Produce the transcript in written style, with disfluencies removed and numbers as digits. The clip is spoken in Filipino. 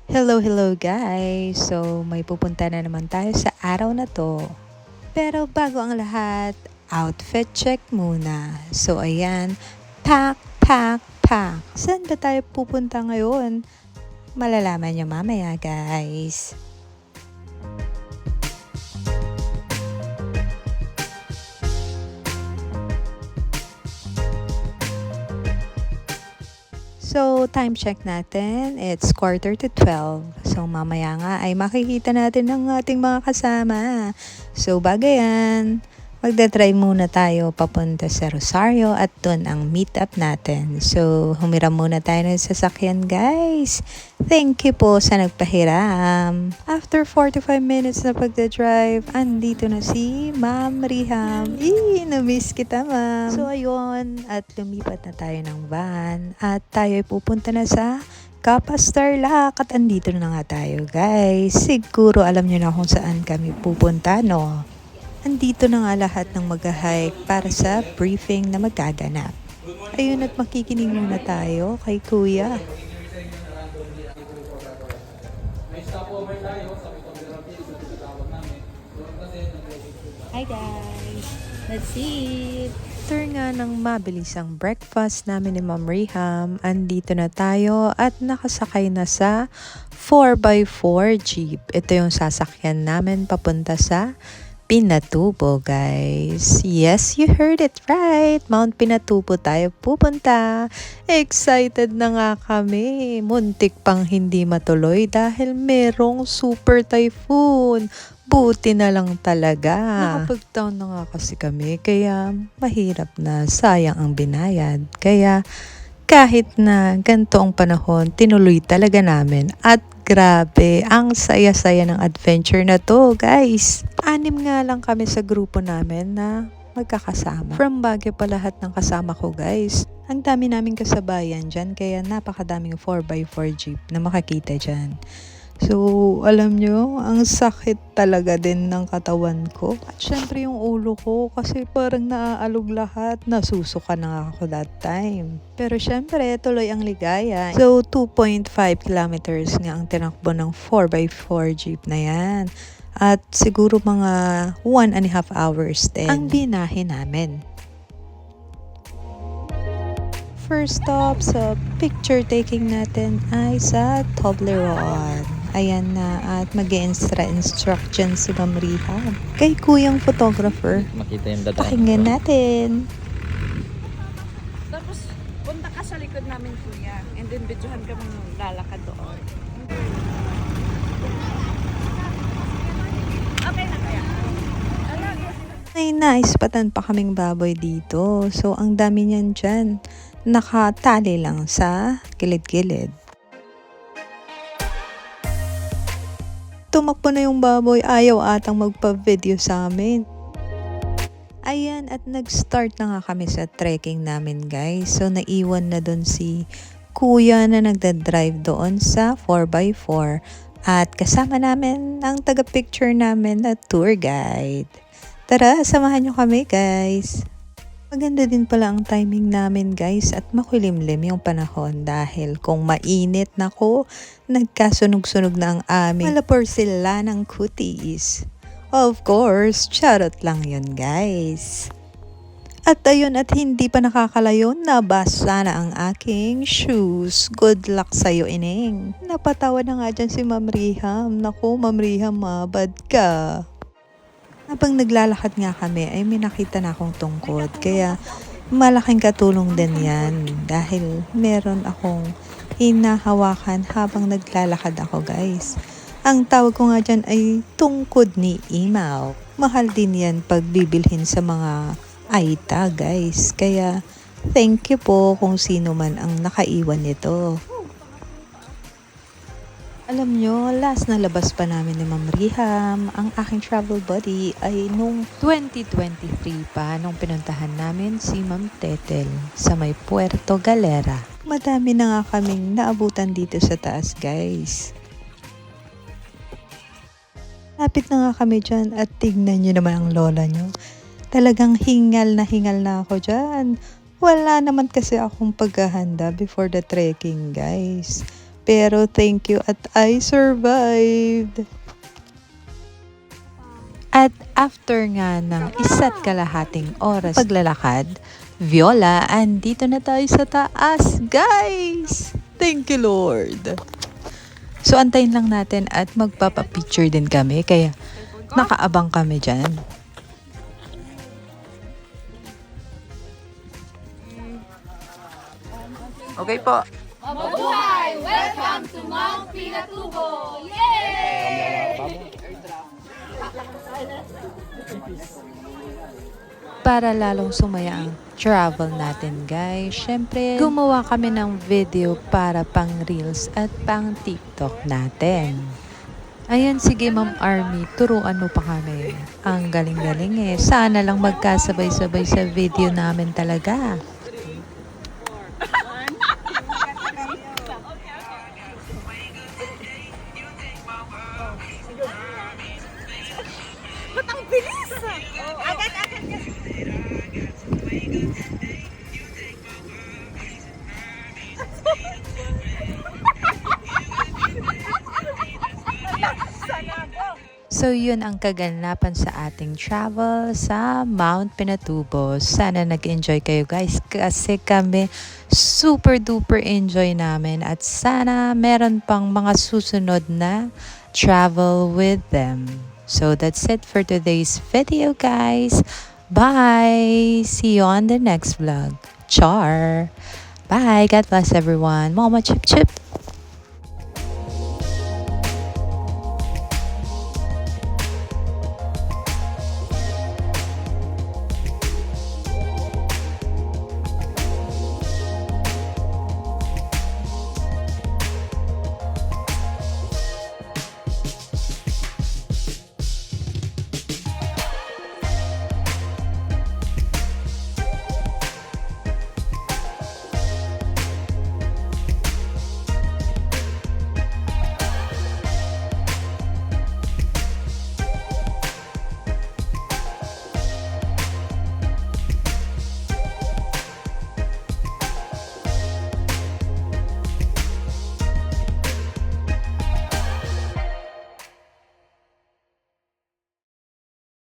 Hello guys! So, may pupunta na naman tayo sa araw na to. Pero bago ang lahat, outfit check muna. So, ayan, pack. Saan ba tayo pupunta ngayon? Malalaman nyo mamaya guys. So, time check natin, it's 11:45. So, mamaya nga ay makikita natin ang ating mga kasama. So, bago yan, magdadrive muna tayo papunta sa Rosario at doon ang meet up natin. So, humiram muna tayo ng sasakyan guys. Thank you po sa nagpahiram. After 45 minutes na pagdadrive, andito na si Ma'am Riham. Na-miss kita ma'am. So ayun, at lumipat na tayo ng van at tayo ay pupunta na sa Kapas Tarlac at andito na nga tayo guys. Siguro alam nyo na kung saan kami pupunta no. Andito na nga lahat ng mag-hike para sa briefing na magaganap. Ayun at makikinig muna tayo kay Kuya. Hi guys! Let's eat! After nga ng mabilisang breakfast namin ni Ma'am Riham, andito na tayo at nakasakay na sa 4x4 jeep. Ito yung sasakyan namin papunta sa Pinatubo, guys. Yes, you heard it right. Mount Pinatubo tayo pupunta. Excited na nga kami. Muntik pang hindi matuloy dahil merong super typhoon. Buti na lang talaga. Nakapag-down na nga kasi kami, kaya mahirap na, sayang ang binayad. Kaya kahit na ganito ang panahon, tinuloy talaga namin. At grabe, ang saya-saya ng adventure na to, guys. 6 nga lang kami sa grupo namin na magkakasama. From Baguio pa lahat ng kasama ko, guys. Ang dami naming kasabayan dyan, kaya napakadaming 4x4 jeep na makakita dyan. So, alam nyo, ang sakit talaga din ng katawan ko. At syempre yung ulo ko kasi parang naaalog lahat. Nasusuka na ako that time. Pero syempre, tuloy ang ligaya. So, 2.5 kilometers nga ang tinakbo ng 4x4 jeep na yan. At siguro mga 1.5 hours din ang binahe namin. First stop sa picture taking natin ay sa Toblerone. Ayan na at mag-instruction si Ma'am Riham kay kuyang photographer. Makita yung data. Pakinggan natin. Tapos, punta ka sa likod namin, kuya. And then, videohan ka mong lalakad doon. Okay na kaya? May naispatan pa kaming baboy dito. So, ang dami niyan dyan. Nakatali lang sa gilid-gilid. Tumakbo na yung baboy, ayaw atang magpa-video sa amin. Ayan, at nag-start na nga kami sa trekking namin guys. So, naiwan na doon si kuya na nagda-drive doon sa 4x4. At kasama namin ang taga-picture namin na tour guide. Tara, samahan nyo kami guys. Maganda din pala ang timing namin guys at makulimlim yung panahon dahil kung mainit na ko, nagkasunog-sunog na ang aming malaporsilanang kutis. Of course, charot lang yun guys. At ayun, at hindi pa nakakalayo, nabasa na ang aking shoes. Good luck sa'yo, ining. Napatawa na nga dyan si Ma'am Riham. Naku, Ma'am Riham, mabad ka. Habang naglalakad nga kami ay may nakita na akong tungkod. Kaya malaking katulong din yan dahil meron akong hinahawakan habang naglalakad ako guys. Ang tawag ko nga dyan ay tungkod ni Imaw. Mahal din yan pag bibilhin sa mga Aita guys. Kaya thank you po kung sino man ang nakaiwan nito. Alam nyo, last na labas pa namin ni Ma'am Riham, ang aking travel buddy ay nung 2023 pa nung pinuntahan namin si Ma'am Tetel sa may Puerto Galera. Madami na nga kaming naabutan dito sa taas guys. Lapit na nga kami dyan at tignan nyo naman ang lola nyo. Talagang hingal na ako dyan. Wala naman kasi akong paghahanda before the trekking guys. pero thank you at I survived. At after nga ng isa't kalahating oras paglalakad, Viola, andito na tayo sa taas, guys! Thank you, Lord! So, antayin lang natin at magpapapicture din kami, kaya nakaabang kami dyan. Okay po. Mabuhay! Welcome to Mount Pinatubo! Yay! Para lalong sumaya ang travel natin, guys, syempre gumawa kami ng video para pang reels at pang TikTok natin. Ayan, sige Ma'am Army, turuan mo pa kami. Ang galing-galing eh. Sana lang magkasabay-sabay sa video namin talaga. Ba't ang bilis? Agad-agad ka. So yun ang kaganapan sa ating travel sa Mount Pinatubo. Sana nag-enjoy kayo, guys, kasi kami super duper enjoy namin at sana meron pang mga susunod na travel with them. So that's it for today's video, guys. Bye! See you on the next vlog. Char! Bye! God bless everyone. Mama chip chip!